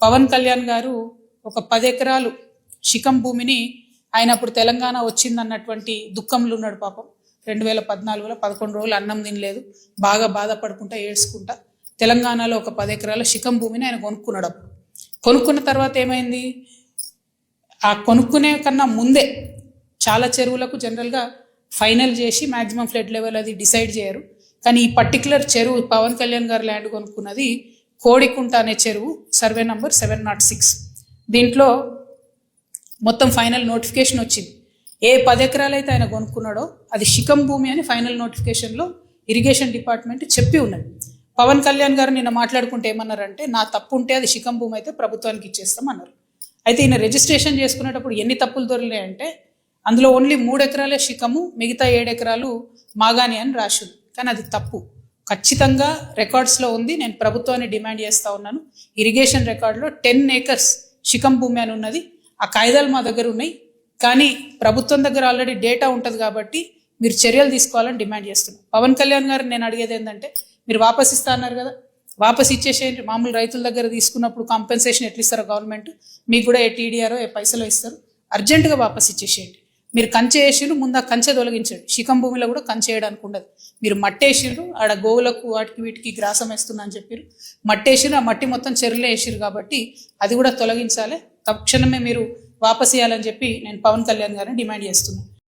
పవన్ కళ్యాణ్ గారు ఒక 10 ఎకరాలు శిఖం భూమిని ఆయన అప్పుడు తెలంగాణ వచ్చిందన్నటువంటి దుఃఖంలో ఉన్నాడు పాపం. 2014లో 11 రోజులు అన్నం తినలేదు, బాగా బాధపడుకుంటా ఏడ్చుకుంటా తెలంగాణలో ఒక 10 ఎకరాల శిఖం భూమిని ఆయన కొనుక్కున్నాడు. అప్పుడు కొనుక్కున్న తర్వాత ఏమైంది, ఆ కొనుక్కునే కన్నా ముందే చాలా చెరువులకు జనరల్గా ఫైనల్ చేసి మ్యాక్సిమం ఫ్లడ్ లెవెల్ అది డిసైడ్ చేయరు. కానీ ఈ పర్టికులర్ చెరువు పవన్ కళ్యాణ్ గారు ల్యాండ్ కొనుక్కున్నది కోడికుంట అనే చెరువు, సర్వే నంబర్ 706. దీంట్లో మొత్తం ఫైనల్ నోటిఫికేషన్ వచ్చింది. ఏ 10 ఎకరాలు అయితే ఆయన కొనుక్కున్నాడో అది శిఖం భూమి అని ఫైనల్ నోటిఫికేషన్లో ఇరిగేషన్ డిపార్ట్మెంట్ చెప్పి ఉన్నది. పవన్ కళ్యాణ్ గారు నిన్న మాట్లాడుకుంటే ఏమన్నారంటే, నా తప్పు ఉంటే అది శిఖం భూమి అయితే ప్రభుత్వానికి ఇచ్చేస్తాం అన్నారు. అయితే ఈయన రిజిస్ట్రేషన్ చేసుకునేటప్పుడు ఎన్ని తప్పులు దొరికినాయంటే, అందులో ఓన్లీ 3 ఎకరాలే శిఖము, మిగతా 7 ఎకరాలు మాగాని అని రాసింది. కానీ అది తప్పు, ఖచ్చితంగా రికార్డ్స్లో ఉంది. నేను ప్రభుత్వాన్ని డిమాండ్ చేస్తూ ఉన్నాను, ఇరిగేషన్ రికార్డులో 10 acres శిఖం భూమి అని ఉన్నది. ఆ కాయిదాలు మా దగ్గర ఉన్నాయి, కానీ ప్రభుత్వం దగ్గర ఆల్రెడీ డేటా ఉంటుంది కాబట్టి మీరు చర్యలు తీసుకోవాలని డిమాండ్ చేస్తున్నాను. పవన్ కళ్యాణ్ గారు నేను అడిగేది ఏంటంటే, మీరు వాపస్ ఇస్తా అన్నారు కదా, వాపస్ ఇచ్చేసేయండి. మామూలు రైతుల దగ్గర తీసుకున్నప్పుడు కాంపెన్సేషన్ ఎట్లా ఇస్తారో గవర్నమెంట్, మీకు కూడా ఏ టీడీఆరో ఏ పైసలు ఇస్తారు, అర్జెంటుగా వాపస్ ఇచ్చేసేయండి. మీరు కంచె వేసిర్రు, ముందు ఆ కంచె తొలగించండి. శిఖం భూమిలో కూడా కంచె వేయడానికి ఉండదు. మీరు మట్టేసిర్రు, ఆడ గోవులకు వాటికి వీటికి గ్రాసం వేస్తున్నా అని చెప్పారు, మట్టేసిర్రు, ఆ మట్టి మొత్తం చెరువులో వేసిర్రు కాబట్టి అది కూడా తొలగించాలి. తక్షణమే మీరు వాపస్ ఇవ్వాలని చెప్పి నేను పవన్ కళ్యాణ్ గారిని డిమాండ్ చేస్తున్నాను.